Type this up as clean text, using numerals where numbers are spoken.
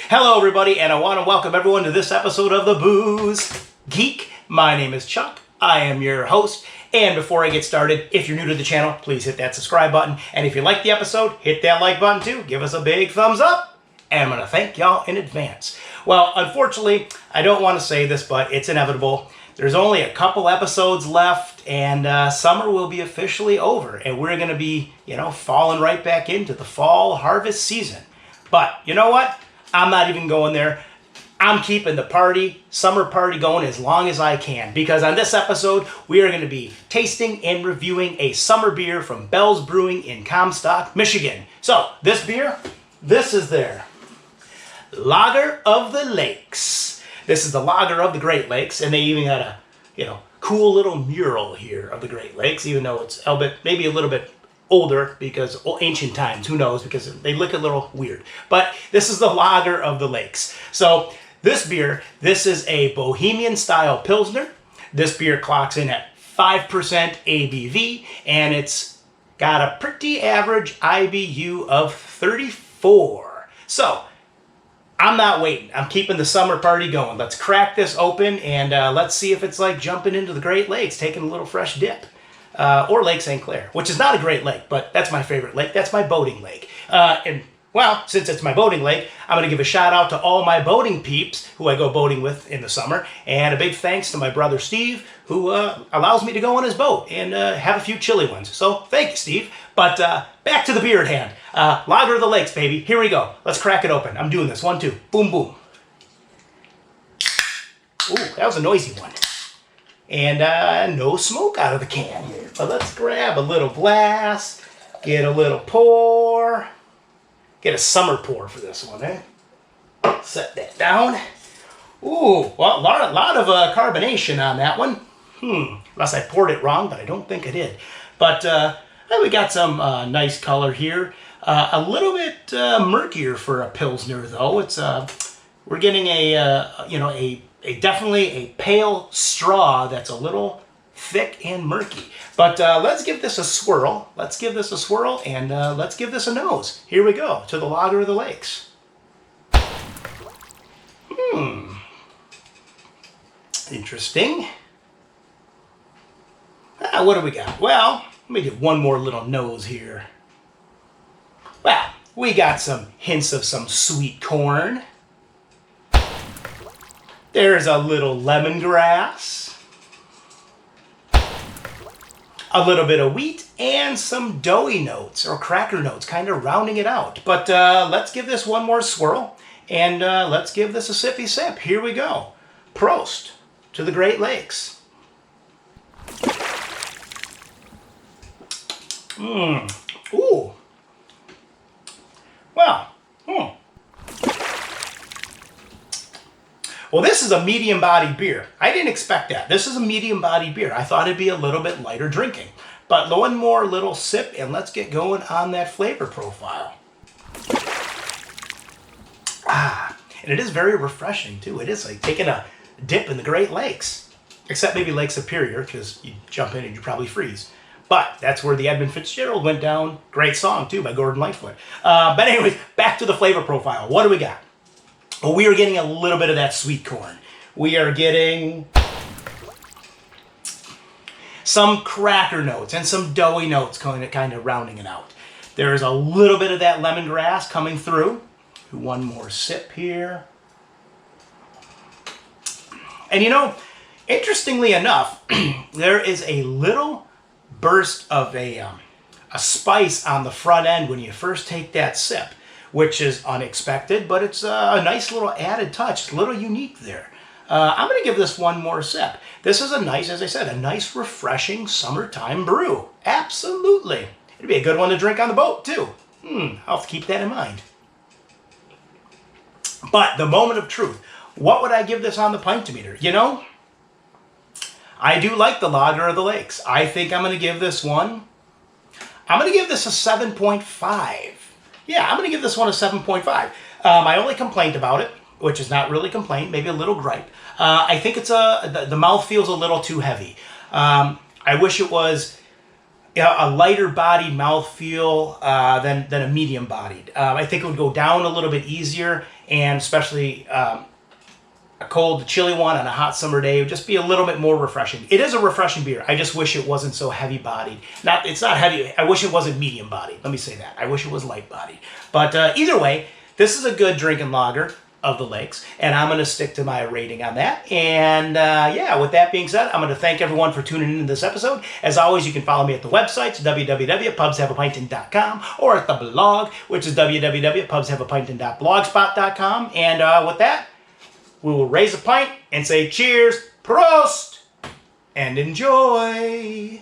Hello everybody, and I want to welcome everyone to this episode of the Booze Geek. My name is Chuck, I am your host, and before I get started, if you're new to the channel, please hit that subscribe button, and if you like the episode, hit that like button too, give us a big thumbs up, and I'm going to thank y'all in advance. Well, unfortunately, I don't want to say this, but it's inevitable. There's only a couple episodes left, and summer will be officially over, and we're going to be, falling right back into the fall harvest season. But you know what? I'm not even going there. I'm keeping the summer party going as long as I can, because on this episode, we are going to be tasting and reviewing a summer beer from BELL'S Brewing in Comstock, Michigan. So, this beer, this is their Lager of the Lakes. This is the Lager of the Great Lakes, and they even had a, cool little mural here of the Great Lakes, even though it's maybe a little bit older because ancient times, who knows, because they look a little weird. But this is the Lager of the Lakes. So this beer, this is a Bohemian style Pilsner. This beer clocks in at 5% ABV, and it's got a pretty average IBU of 34. So I'm not waiting. I'm keeping the summer party going. Let's crack this open and let's see if it's like jumping into the Great Lakes, taking a little fresh dip. Or Lake St. Clair, which is not a great lake, but that's my favorite lake. That's my boating lake. And, well, since it's my boating lake, I'm going to give a shout out to all my boating peeps who I go boating with in the summer. And a big thanks to my brother Steve, who allows me to go on his boat and have a few chilly ones. So, thank you, Steve. But back to the beer at hand. Lager of the Lakes, baby. Here we go. Let's crack it open. I'm doing this. 1, 2. Boom, boom. Ooh, that was a noisy one. And no smoke out of the can here. But let's grab a little glass, get a little pour, get a summer pour for this one, eh? Set that down. Ooh, well, a lot of carbonation on that one. Unless I poured it wrong, but I don't think I did. But we got some nice color here. A little bit murkier for a Pilsner, though. It's we're getting definitely a pale straw that's a little thick and murky. But let's give this a swirl. Let's give this a swirl, and let's give this a nose. Here we go, to the Lager of the Lakes. Interesting. What do we got? Well, let me get one more little nose here. Well, we got some hints of some sweet corn. There's a little lemongrass, a little bit of wheat, and some doughy notes or cracker notes, kind of rounding it out. But let's give this one more swirl, and let's give this a sippy sip. Here we go. Prost to the Great Lakes. Ooh. Well, Well, this is a medium-bodied beer. I didn't expect that. This is a medium-bodied beer. I thought it'd be a little bit lighter drinking. But one more little sip, and let's get going on that flavor profile. And it is very refreshing, too. It is like taking a dip in the Great Lakes. Except maybe Lake Superior, because you jump in and you probably freeze. But that's where the Edmund Fitzgerald went down. Great song, too, by Gordon Lightfoot. But anyways, back to the flavor profile. What do we got? Well, we are getting a little bit of that sweet corn. We are getting some cracker notes and some doughy notes kind of rounding it out. There's a little bit of that lemongrass coming through. One more sip here. And interestingly enough, there is a little burst of a spice on the front end when you first take that sip, which is unexpected, but it's a nice little added touch. It's a little unique there. I'm going to give this one more sip. This is as I said, a nice, refreshing summertime brew. Absolutely. It'd be a good one to drink on the boat, too. I'll have to keep that in mind. But the moment of truth, what would I give this on the pint-o-meter? I do like the Lager of the Lakes. I think I'm going to give this one, I'm going to give this a 7.5. Yeah, I'm going to give this one a 7.5. My only complaint about it, which is not really a complaint, maybe a little gripe, I think it's the mouth feels a little too heavy. I wish it was a lighter bodied mouthfeel than a medium bodied. I think it would go down a little bit easier, and especially a cold, chilly one on a hot summer day would just be a little bit more refreshing. It is a refreshing beer. I just wish it wasn't so heavy-bodied. It's not heavy. I wish it wasn't medium-bodied. Let me say that. I wish it was light-bodied. But either way, this is a good drinking lager of the lakes, and I'm going to stick to my rating on that. And yeah, with that being said, I'm going to thank everyone for tuning in to this episode. As always, you can follow me at the website, www.pubshaveapintin.com, or at the blog, which is www.pubshaveapintin.blogspot.com. And with that, we will raise a pint and say cheers, prost, and enjoy.